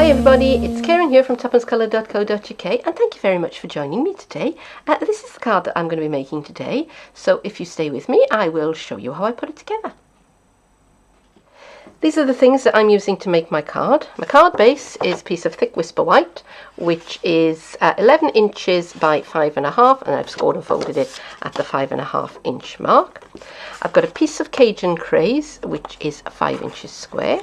Hi everybody, it's Keren here from tuppencecoloured.co.uk and thank you very much for joining me today. This is the card that I'm going to be making today, so if you stay with me I will show you how I put it together. These are the things that I'm using to make my card. My card base is a piece of thick Whisper White, which is 11 inches by 5.5, and I've scored and folded it at the 5.5 inch mark. I've got a piece of Cajun Craze, which is 5 inches square,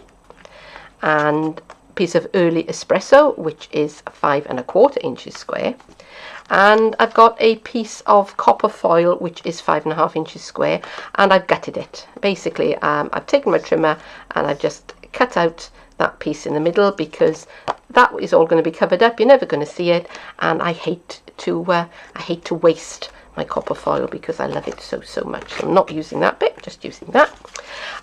and a piece of Early Espresso, which is 5.25 inches square. And I've got a piece of copper foil, which is 5.5 inches square, and I've gutted it. Basically, I've taken my trimmer and I've just cut out that piece in the middle because that is all going to be covered up. You're never going to see it, and I hate to waste my copper foil because I love it so much. So I'm not using that bit, just using that.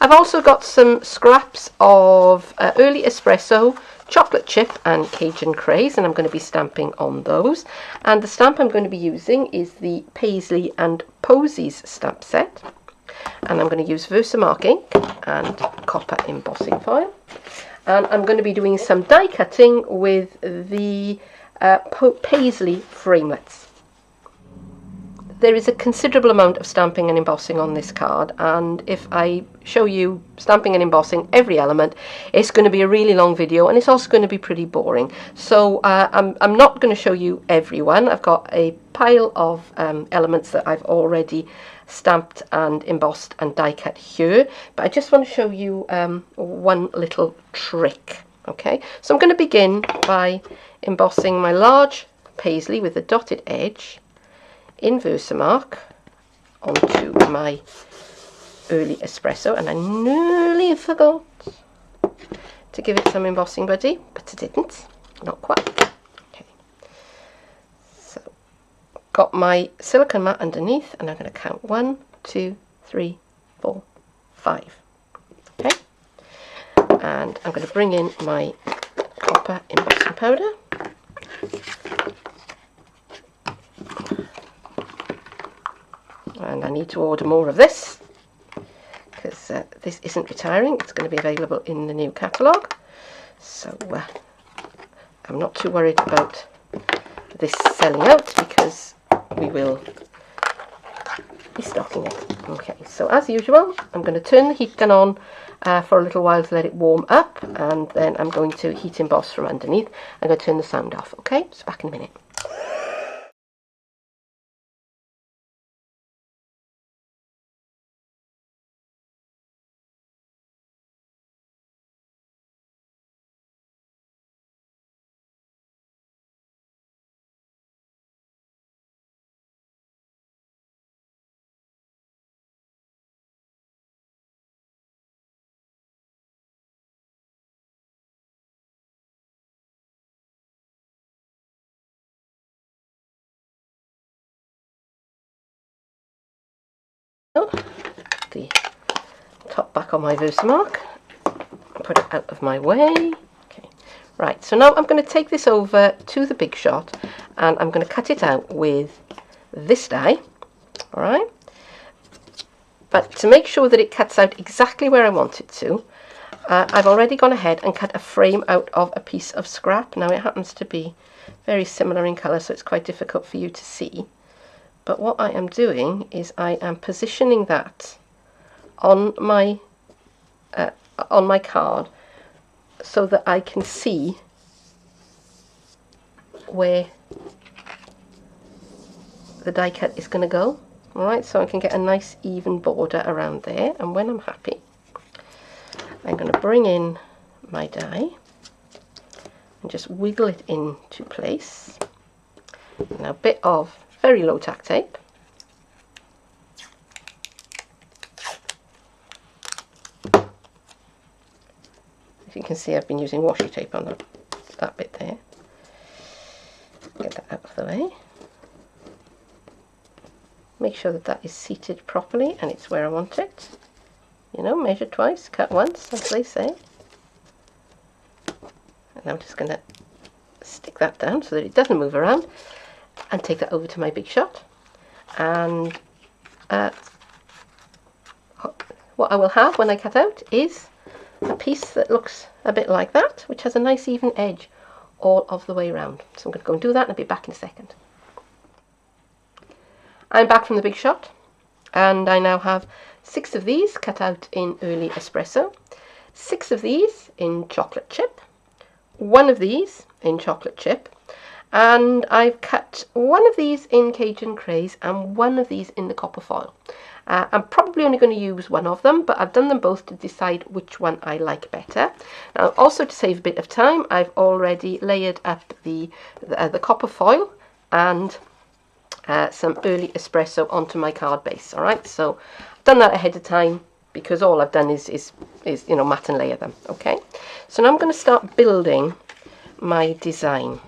I've also got some scraps of Early Espresso, chocolate chip and Cajun Craze, and I'm going to be stamping on those. And the stamp I'm going to be using is the Paisley and Posies stamp set, and I'm going to use Versamark ink and copper embossing foil, and I'm going to be doing some die cutting with the Paisley framelets. There is a considerable amount of stamping and embossing on this card, and if I show you stamping and embossing every element, it's going to be a really long video, and it's also going to be pretty boring. So I'm not going to show you every one. I've got a pile of elements that I've already stamped and embossed and die cut here, but I just want to show you one little trick. Okay, so I'm going to begin by embossing my large Paisley with a dotted edge in Versamark onto my Early Espresso, and I nearly forgot to give it some embossing buddy, but I didn't, not quite. Okay, so got my silicone mat underneath, and I'm going to count 1, 2, 3, 4, 5. Okay, and I'm going to bring in my copper embossing powder. And I need to order more of this because this isn't retiring. It's going to be available in the new catalogue. So I'm not too worried about this selling out because we will be stocking it. Okay, so as usual, I'm going to turn the heat gun on for a little while to let it warm up, and then I'm going to heat emboss from underneath. I'm going to turn the sound off. Okay, so back in a minute. The top back on my Versamark, put it out of my way. Okay, right, so now I'm going to take this over to the Big Shot, and I'm going to cut it out with this die. Alright, but to make sure that it cuts out exactly where I want it to, I've already gone ahead and cut a frame out of a piece of scrap. Now it happens to be very similar in colour, so it's quite difficult for you to see, but what I am doing is I am positioning that on my card so that I can see where the die cut is going to go. Alright, so I can get a nice even border around there, and when I'm happy I'm going to bring in my die and just wiggle it into place. Now a bit of very low tack tape. If you can see, I've been using washi tape on that bit there. Get that out of the way. Make sure that that is seated properly and it's where I want it. You know, measure twice, cut once, as they say. And I'm just going to stick that down so that it doesn't move around, and take that over to my Big Shot. And what I will have when I cut out is a piece that looks a bit like that, which has a nice even edge all of the way around. So I'm going to go and do that and I'll be back in a second. I'm back from the big shot, and I now have 6 of these cut out in early espresso, 6 of these in chocolate chip, 1 of these in chocolate chip, and I've cut 1 of these in Cajun Craze and 1 of these in the copper foil. I'm probably only going to use 1 of them, but I've done them both to decide which one I like better. Now, also to save a bit of time, I've already layered up the copper foil and some early espresso onto my card base. All right, so I've done that ahead of time because all I've done is you know, mat and layer them. Okay, so now I'm going to start building my design.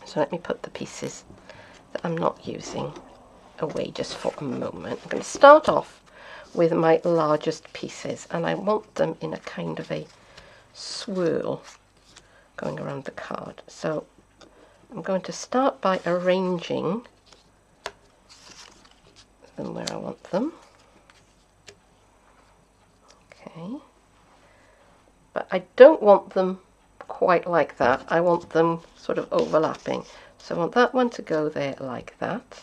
So let me put the pieces that I'm not using away just for a moment. I'm going to start off with my largest pieces, and I want them in a kind of a swirl going around the card. So I'm going to start by arranging them where I want them. Okay, but I don't want them quite like that. I want them sort of overlapping. So I want that one to go there like that,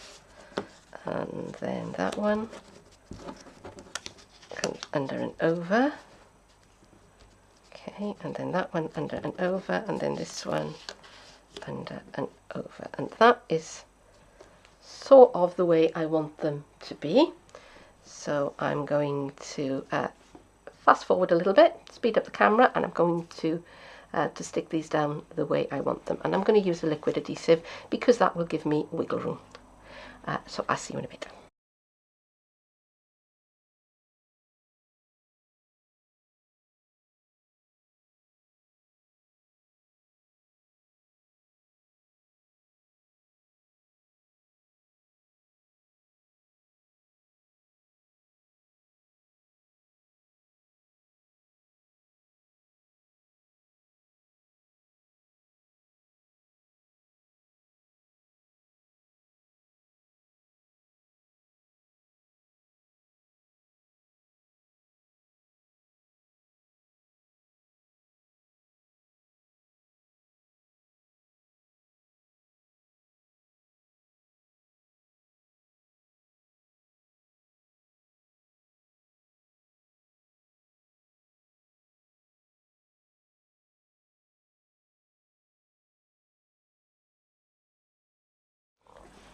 and then that one comes under and over. Okay, and then that one under and over, and then this one under and over, and that is sort of the way I want them to be. So I'm going to fast forward a little bit, speed up the camera, and I'm going to stick these down the way I want them, and I'm going to use a liquid adhesive because that will give me wiggle room. So I'll see you in a bit.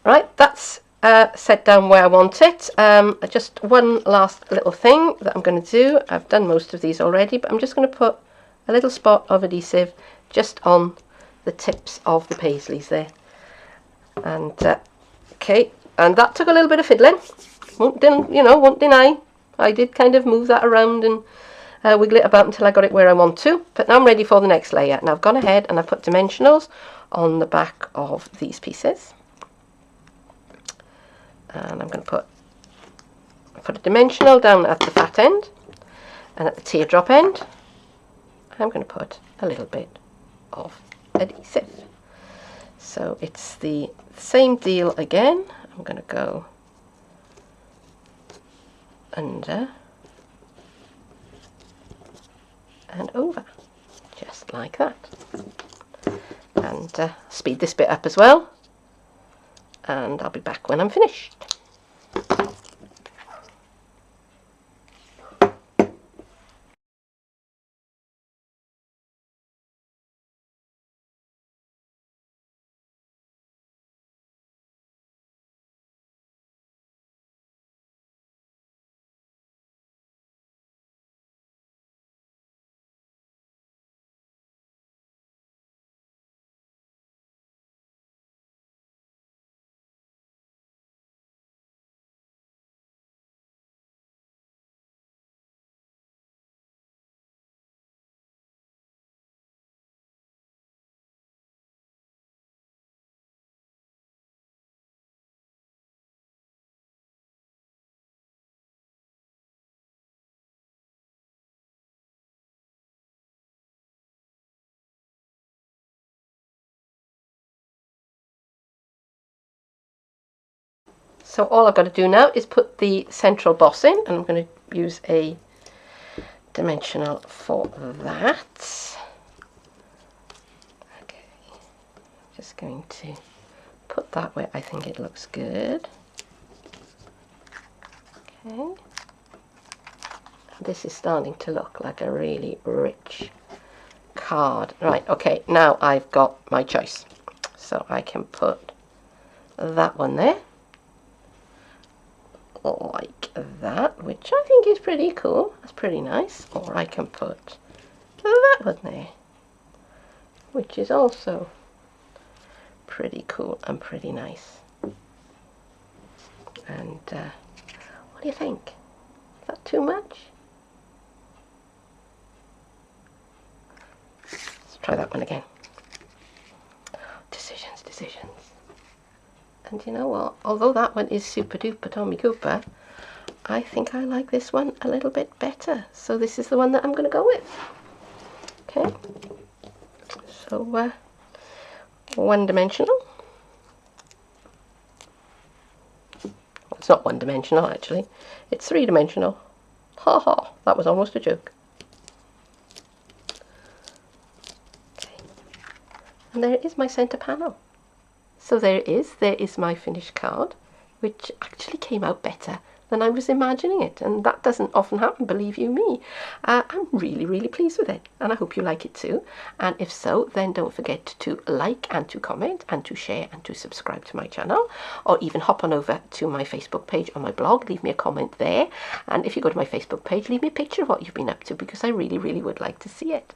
Right, that's set down where I want it. Just one last little thing that I'm going to do. I've done most of these already, but I'm just going to put a little spot of adhesive just on the tips of the paisleys there. And okay, and that took a little bit of fiddling. Won't deny. I did kind of move that around and wiggle it about until I got it where I want to. But now I'm ready for the next layer. Now I've gone ahead and I've put dimensionals on the back of these pieces. And I'm going to put a dimensional down at the fat end, and at the teardrop end I'm going to put a little bit of adhesive. So it's the same deal again. I'm going to go under and over, just like that, and speed this bit up as well, and I'll be back when I'm finished. So all I've got to do now is put the central boss in, and I'm going to use a dimensional for that. Okay, just going to put that where I think it looks good. Okay, this is starting to look like a really rich card. Right, okay, now I've got my choice. So I can put that one there, like that, which I think is pretty cool. That's pretty nice. Or I can put that one there, which is also pretty cool and pretty nice. And what do you think? Is that too much? Let's try that one again. Decisions. And you know what? Although that one is super duper Tommy Cooper, I think I like this one a little bit better. So this is the one that I'm going to go with. Okay. So one dimensional. Well, it's not one dimensional actually. It's 3-dimensional. Ha ha. That was almost a joke. Okay. And there is my centre panel. So there is my finished card, which actually came out better than I was imagining it, and that doesn't often happen, believe you me. I'm really pleased with it, and I hope you like it too. And if so, then don't forget to like and to comment and to share and to subscribe to my channel, or even hop on over to my Facebook page or my blog, leave me a comment there. And if you go to my Facebook page, leave me a picture of what you've been up to, because I really would like to see it.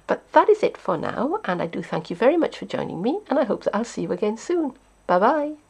But that is it for now, and I do thank you very much for joining me, and I hope that I'll see you again soon. Bye bye.